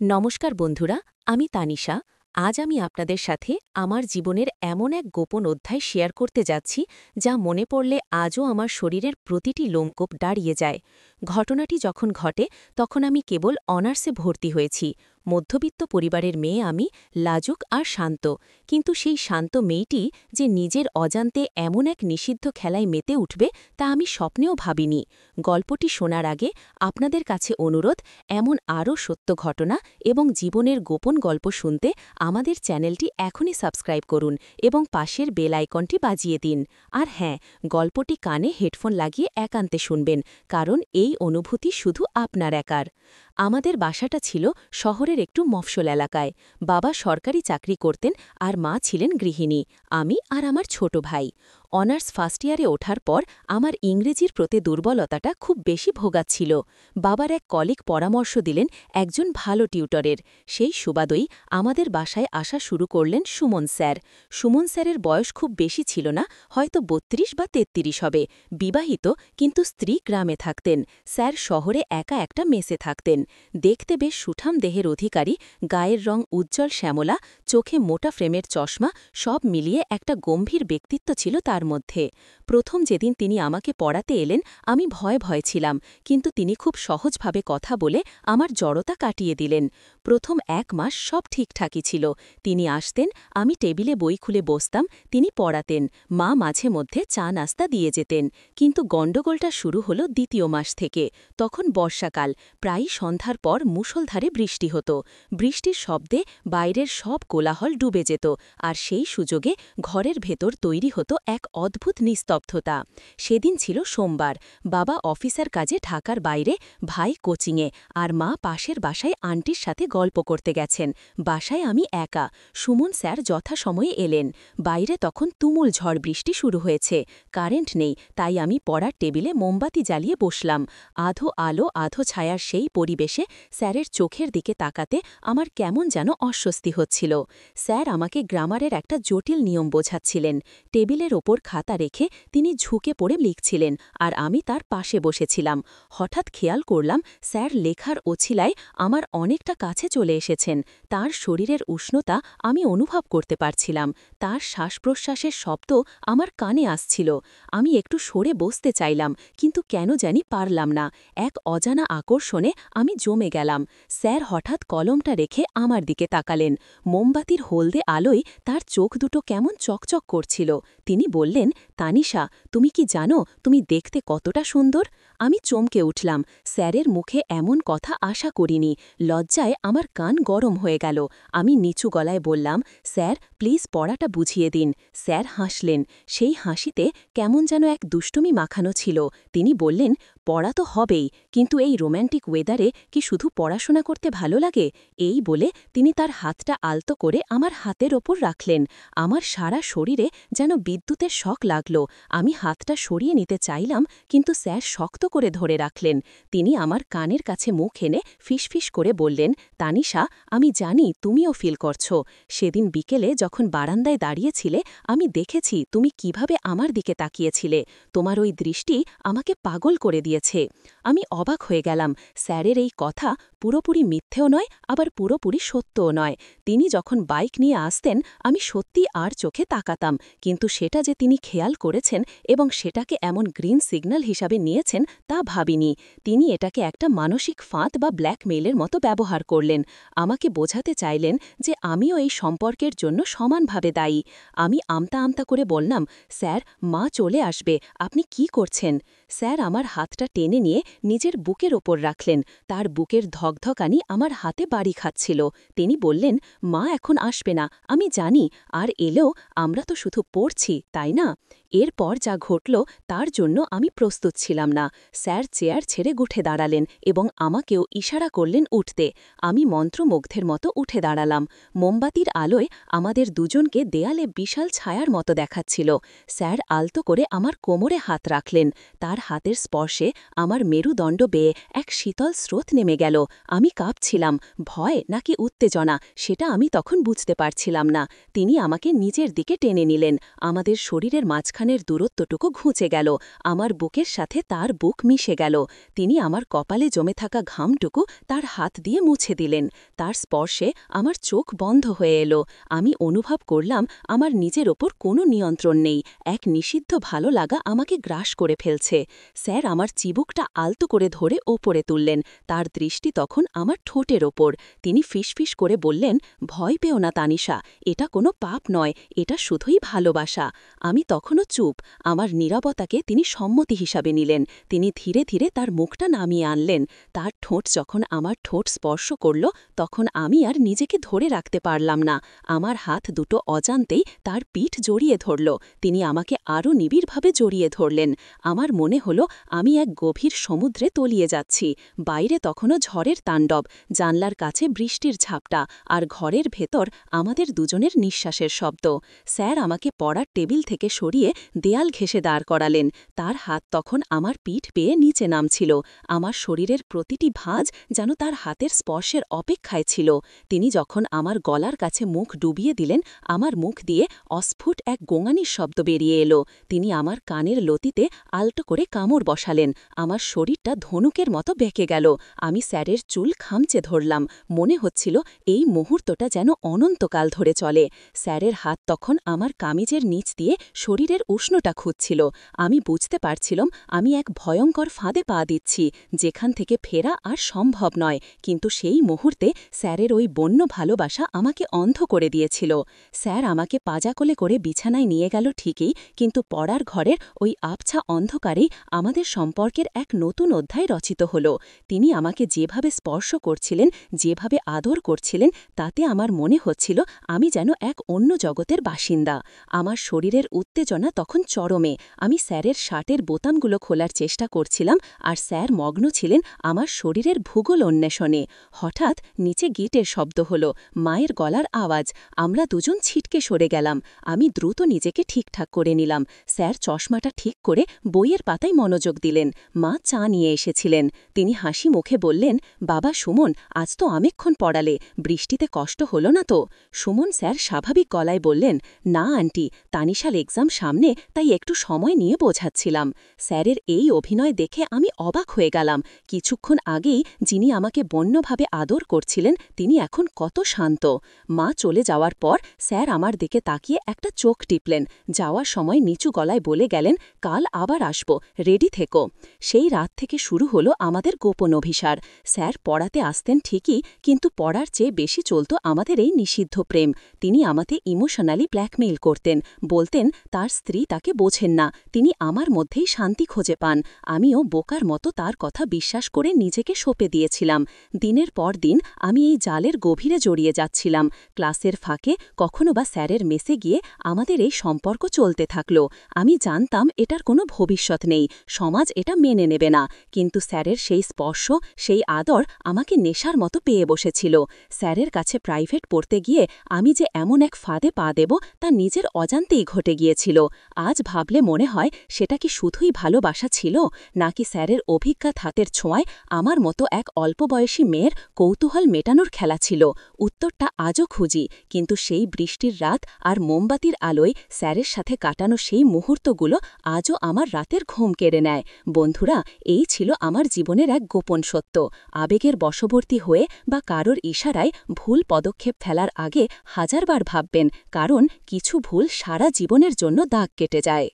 নমস্কার বন্ধুরা, আমি তানিশা। আজ আমি আপনাদের সাথে আমার জীবনের এমন এক গোপন অধ্যায় শেয়ার করতে যাচ্ছি যা মনে পড়লে আজও আমার শরীরের প্রতিটি লোমকূপ দাঁড়িয়ে যায়। ঘটনাটি যখন ঘটে তখন আমি কেবল অনার্সে ভর্তি হয়েছি। মধ্যবিত্ত পরিবারের মেয়ে আমি, লাজুক আর শান্ত। কিন্তু সেই শান্ত মেয়েটি যে নিজের অজান্তে এমন এক নিষিদ্ধ খেলায় মেতে উঠবে তা আমি স্বপ্নেও ভাবিনি। গল্পটি শোনার আগে আপনাদের কাছে অনুরোধ, এমন আরও সত্য ঘটনা এবং জীবনের গোপন গল্প শুনতে আমাদের চ্যানেলটি এখনই সাবস্ক্রাইব করুন এবং পাশের বেল আইকনটি বাজিয়ে দিন। আর হ্যাঁ, গল্পটি কানে হেডফোন লাগিয়ে একান্তে শুনবেন, কারণ এই অনুভূতি শুধু আপনার একার। আমাদের বাসাটা ছিল শহরের একটু মফস্বল এলাকায়। বাবা সরকারি চাকরি করতেন আর মা ছিলেন গৃহিণী। আমি আর আমার ছোট ভাই। অনার্স ফার্স্ট ইয়ারে ওঠার পর আমার ইংরেজির প্রতি দুর্বলতাটা খুব বেশি ভোগাচ্ছিল। বাবার এক কলিগ পরামর্শ দিলেন একজন ভালো টিউটরের। সেই সুবাদই আমাদের বাসায় আসা শুরু করলেন সুমন স্যার। সুমন স্যারের বয়স খুব বেশি ছিল না, হয়তো ৩২ বা ৩৩ হবে। বিবাহিত, কিন্তু স্ত্রী গ্রামে থাকতেন। স্যার শহরে একা একটা মেসে থাকতেন। দেখতে বেশ সুঠাম দেহের অধিকারী, গায়ের রং উজ্জ্বল শ্যামলা, চোখে মোটা ফ্রেমের চশমা, সব মিলিয়ে একটা গম্ভীর ব্যক্তিত্ব ছিল তার মধ্যে। প্রথম যেদিন তিনি আমাকে পড়াতে এলেন আমি ভয়ে ভয়ে ছিলাম, কিন্তু তিনি খুব সহজভাবে কথা বলে আমার জড়তা কাটিয়ে দিলেন। প্রথম ১ মাস সব ঠিকঠাকই ছিল। তিনি আসতেন, আমি টেবিলে বই খুলে বসতাম, তিনি পড়াতেন, মা মাঝে মধ্যে চা নাস্তা দিয়ে যেতেন। কিন্তু গণ্ডগোলটা শুরু হলো ২য় মাস থেকে। তখন বর্ষাকাল, প্রায়ই সন্ধ্যার পর মুষলধারে বৃষ্টি হতো। বৃষ্টির শব্দে বাইরের সব কোলাহল ডুবে যেত, আর সেই সুযোগে ঘরের ভেতর তৈরি হতো এক অদ্ভুত নিস্তব্ধতা। সেদিন ছিল সোমবার। বাবা অফিসের কাজে ঢাকার বাইরে, ভাই কোচিংয়ে, আর মা পাশের বাসায় আন্টির সাথে গল্প করতে গেছেন। বাসায় আমি একা। সুমন স্যার যথাসময়ে এলেন। বাইরে তখন তুমুল ঝড় বৃষ্টি শুরু হয়েছে। কারেন্ট নেই, তাই আমি পড়ার টেবিলে মোমবাতি জ্বালিয়ে বসলাম। আধো আলো আধো ছায়ার সেই পরিবেশে স্যারের চোখের দিকে তাকাতে আমার কেমন যেন অস্বস্তি হচ্ছিল। স্যার আমাকে গ্রামারের একটা জটিল নিয়ম বোঝাচ্ছিলেন। টেবিলের ওপর খাতা রেখে তিনি ঝুঁকে পড়ে লিখছিলেন, আর আমি তার পাশে বসেছিলাম। হঠাৎ খেয়াল করলাম স্যার লেখার ওছিলায় আমার অনেকটা কাছে চলে এসেছেন। তার শরীরের উষ্ণতা আমি অনুভব করতে পারছিলাম। তার শ্বাস-প্রশ্বাসের শব্দ আমার কানে আসছিল। আমি একটু সরে বসতে চাইলাম, কিন্তু কেন জানি পারলাম না। এক অজানা আকর্ষণে আমি জমে গেলাম। স্যার হঠাৎ কলমটা রেখে আমার দিকে তাকালেন। মোমবাতির হলদে আলোয় তার চোখ দুটো কেমন চকচক করছিল। তিনি বললেন, তানিশা, তুমি কি জানো তুমি দেখতে কতটা সুন্দর? আমি চমকে উঠলাম। স্যারের মুখে এমন কথা আশা করিনি। লজ্জায় আমার কান গরম হয়ে গেল। আমি নিচু গলায় বললাম, স্যার প্লিজ পড়াটা বুঝিয়ে দিন। স্যার হাসলেন। সেই হাসিতে কেমন যেন এক দুষ্টুমি মাখানো ছিল। তিনি বললেন, পড়া তো হবেই, কিন্তু এই রোম্যান্টিক ওয়েদারে কি শুধু পড়াশোনা করতে ভালো লাগে? এই বলে তিনি তার হাতটা আলতো করে আমার হাতের ওপর রাখলেন। আমার সারা শরীরে যেন বিদ্যুতের শক লাগল। আমি হাতটা সরিয়ে নিতে চাইলাম, কিন্তু স্যার শক্ত করে ধরে রাখলেন। তিনি আমার কানের কাছে মুখ এনে ফিসফিস করে বললেন, তানিশা, আমি জানি তুমিও ফিল করছো। সেদিন বিকেলে যখন বারান্দায় দাঁড়িয়েছিলে আমি দেখেছি তুমি কিভাবে আমার দিকে তাকিয়েছিলে। তোমার ওই দৃষ্টি আমাকে পাগল করে দিয়েছে। আমি অবাক হয়ে গেলাম। স্যারের এই কথা পুরোপুরি মিথ্যেও নয়, আবার পুরোপুরি সত্যও নয়। তিনি যখন বাইক নিয়ে আসতেন আমি সত্যি আর চোখে তাকাতাম, কিন্তু সেটা যে তিনি খেয়াল করেছেন এবং সেটাকে এমন গ্রিন সিগন্যাল হিসাবে নিয়েছেন তা ভাবিনি। তিনি এটাকে একটা মানসিক ফাঁদ বা ব্ল্যাকমেইলের মতো ব্যবহার করলেন। আমাকে বোঝাতে চাইলেন যে আমিও এই সম্পর্কের জন্য সমানভাবে দায়ী। আমি আমতা আমতা করে বললাম, স্যার মা চলে আসবে, আপনি কি করছেন? স্যার আমার হাতটা টেনে নিয়ে নিজের বুকের ওপর রাখলেন। তার বুকের ধকধকানি আমার হাতে বাড়ি খাচ্ছিল। তিনি বললেন, মা এখন আসবে না, আমি জানি, আর এলেও আমরা তো শুধু পড়ছি, তাই না? এরপর যা ঘটল তার জন্য আমি প্রস্তুত ছিলাম না। স্যার চেয়ার ছেড়ে উঠে দাঁড়ালেন এবং আমাকেও ইশারা করলেন উঠতে। আমি মন্ত্রমুগ্ধের মতো উঠে দাঁড়ালাম। মোমবাতির আলোয় আমাদের দুজনকে দেয়ালে বিশাল ছায়ার মতো দেখাচ্ছিল। স্যার আলতো করে আমার কোমরে হাত রাখলেন। তার হাতের স্পর্শে আমার মেরুদণ্ড বেয়ে এক শীতল স্রোত নেমে গেল। আমি কাঁপছিলাম। ভয় নাকি উত্তেজনা সেটা আমি তখন বুঝতে পারছিলাম না। তিনি আমাকে নিজের দিকে টেনে নিলেন। আমাদের শরীরের মাঝখানে মাঝখানের দূরত্বটুকু ঘুঁচে গেল, আমার বুকের সাথে তার বুক মিশে গেল। তিনি আমার কপালে জমে থাকা ঘামটুকু তার হাত দিয়ে মুছে দিলেন। তার স্পর্শে আমার চোখ বন্ধ হয়ে এলো। আমি অনুভব করলাম আমার নিজের ওপর কোনো নিয়ন্ত্রণ নেই, এক নিষিদ্ধ ভালো লাগা আমাকে গ্রাস করে ফেলছে। স্যার আমার চিবুকটা আলতো করে ধরে ওপরে তুললেন, তার দৃষ্টি তখন আমার ঠোঁটের ওপর। তিনি ফিসফিস করে বললেন, ভয় পেও না তানিশা, এটা কোনো পাপ নয়, এটা শুধুই ভালোবাসা। আমি তখনও চুপ। আমার নীরবতাকে তিনি সম্মতি হিসাবে নিলেন। তিনি ধীরে ধীরে তার মুখটা নামিয়ে আনলেন। তার ঠোঁট যখন আমার ঠোঁট স্পর্শ করল, তখন আমি আর নিজেকে ধরে রাখতে পারলাম না। আমার হাত দুটো অজান্তেই তার পিঠ জড়িয়ে ধরল। তিনি আমাকে আরও নিবিড়ভাবে জড়িয়ে ধরলেন। আমার মনে হলো আমি এক গভীর সমুদ্রে তলিয়ে যাচ্ছি। বাইরে তখনও ঝড়ের তাণ্ডব, জানলার কাছে বৃষ্টির ঝাপটা, আর ঘরের ভেতর আমাদের দুজনের নিঃশ্বাসের শব্দ। স্যার আমাকে পড়ার টেবিল থেকে সরিয়ে দেয়াল ঘেঁষে দাঁড় করালেন। তার হাত তখন আমার পিঠ পেয়ে নিচে নামছিল। আমার শরীরের প্রতিটি ভাঁজ যেন তার হাতের স্পর্শের অপেক্ষায় ছিল। তিনি যখন আমার গলার কাছে মুখ ডুবিয়ে দিলেন, আমার মুখ দিয়ে অস্ফুট এক গোঙানির শব্দ বেরিয়ে এলো। তিনি আমার কানের লতিতে আলটো করে কামড় বসালেন। আমার শরীরটা ধনুকের মতো বেঁকে গেল। আমি স্যারের চুল খামচে ধরলাম। মনে হচ্ছিল এই মুহূর্তটা যেন অনন্তকাল ধরে চলে। স্যারের হাত তখন আমার কামিজের নিচ দিয়ে শরীরের উষ্ণটা খুঁজছিল। আমি বুঝতে পারছিলাম আমি এক ভয়ঙ্কর ফাঁদে পা দিচ্ছি, যেখান থেকে ফেরা আর সম্ভব নয়। কিন্তু সেই মুহূর্তে স্যারের ওই বন্য ভালোবাসা আমাকে অন্ধ করে দিয়েছিল। স্যার আমাকে পাজাকোলে করে বিছানায় নিয়ে গেল ঠিকই, কিন্তু পড়ার ঘরের ওই আবছা অন্ধকারেই আমাদের সম্পর্কের এক নতুন অধ্যায় রচিত হল। তিনি আমাকে যেভাবে স্পর্শ করছিলেন, যেভাবে আদর করছিলেন, তাতে আমার মনে হচ্ছিল আমি যেন এক অন্য জগতের বাসিন্দা। আমার শরীরের উত্তেজনা তখন চরমে। আমি স্যারের শার্টের বোতামগুলো খোলার চেষ্টা করছিলাম, আর স্যার মগ্ন ছিলেন আমার শরীরের ভূগোল অন্বেষণে। হঠাৎ নিচে গিটের শব্দ হল, মায়ের গলার আওয়াজ। আমরা দুজন ছিটকে সরে গেলাম। আমি দ্রুত নিজেকে ঠিকঠাক করে নিলাম। স্যার চশমাটা ঠিক করে বইয়ের পাতায় মনোযোগ দিলেন। মা চা নিয়ে এসেছিলেন। তিনি হাসি মুখে বললেন, বাবা সুমন, আজ তো অনেকক্ষণ পড়ালে, বৃষ্টিতে কষ্ট হলো না তো? সুমন স্যার স্বাভাবিক গলায় বললেন, না আন্টি, তানিশাল এক্সাম সামনে, তাই একটু সময় নিয়ে বোঝাচ্ছিলাম। স্যারের এই অভিনয় দেখে আমি অবাক হয়ে গেলাম। কিছুক্ষণ আগেই যিনি আমাকে বন্যভাবে আদর করছিলেন, তিনি এখন কত শান্ত। মা চলে যাওয়ার পর স্যার আমার দিকে তাকিয়ে একটা চোখ টিপলেন। যাওয়ার সময় নিচু গলায় বলে গেলেন, কাল আবার আসব, রেডি থেকো। সেই রাত থেকে শুরু হলো আমাদের গোপন অভিসার। স্যার পড়াতে আসতেন ঠিকই, কিন্তু পড়ার চেয়ে বেশি চলত আমাদের এই নিষিদ্ধ প্রেম। তিনি আমাকে ইমোশনালি ব্ল্যাকমেইল করতেন, বলতেন তার স্ত্রী তাকে বোঝেন না, তিনি আমার মধ্যেই শান্তি খুঁজে পান। আমিও বোকার মতো তার কথা বিশ্বাস করে নিজেকে সঁপে দিয়েছিলাম। দিনের পর দিন আমি এই জালের গভীরে জড়িয়ে যাচ্ছিলাম। ক্লাসের ফাঁকে কখনো বা স্যারের মেসে গিয়ে আমাদের এই সম্পর্ক চলতে থাকল। আমি জানতাম এটার কোনো ভবিষ্যৎ নেই, সমাজ এটা মেনে নেবে না, কিন্তু স্যারের সেই স্পর্শ, সেই আদর আমাকে নেশার মতো পেয়ে বসেছিল। স্যারের কাছে প্রাইভেট পড়তে গিয়ে আমি যে এমন এক ফাঁদে পা দেব, তা নিজের অজান্তেই ঘটে গিয়েছিল। আজ ভাবলে মনে হয় সেটা কি শুধুই ভালোবাসা ছিল, নাকি স্যারের অভিজ্ঞাত হাতের ছোঁয়ায় আমার মতো এক অল্প বয়সী মেয়ের কৌতূহল মেটানোর খেলা ছিল? উত্তরটা আজও খুঁজি, কিন্তু সেই বৃষ্টির রাত আর মোমবাতির আলোয় স্যারের সাথে কাটানো সেই মুহূর্তগুলো আজও আমার রাতের ঘুম কেড়ে নেয়। বন্ধুরা, এই ছিল আমার জীবনের এক গোপন সত্য। আবেগের বশবর্তী হয়ে বা কারোর ইশারায় ভুল পদক্ষেপ ফেলার আগে হাজারবার ভাববেন, কারণ কিছু ভুল সারা জীবনের জন্য দাগ কেটে যায়।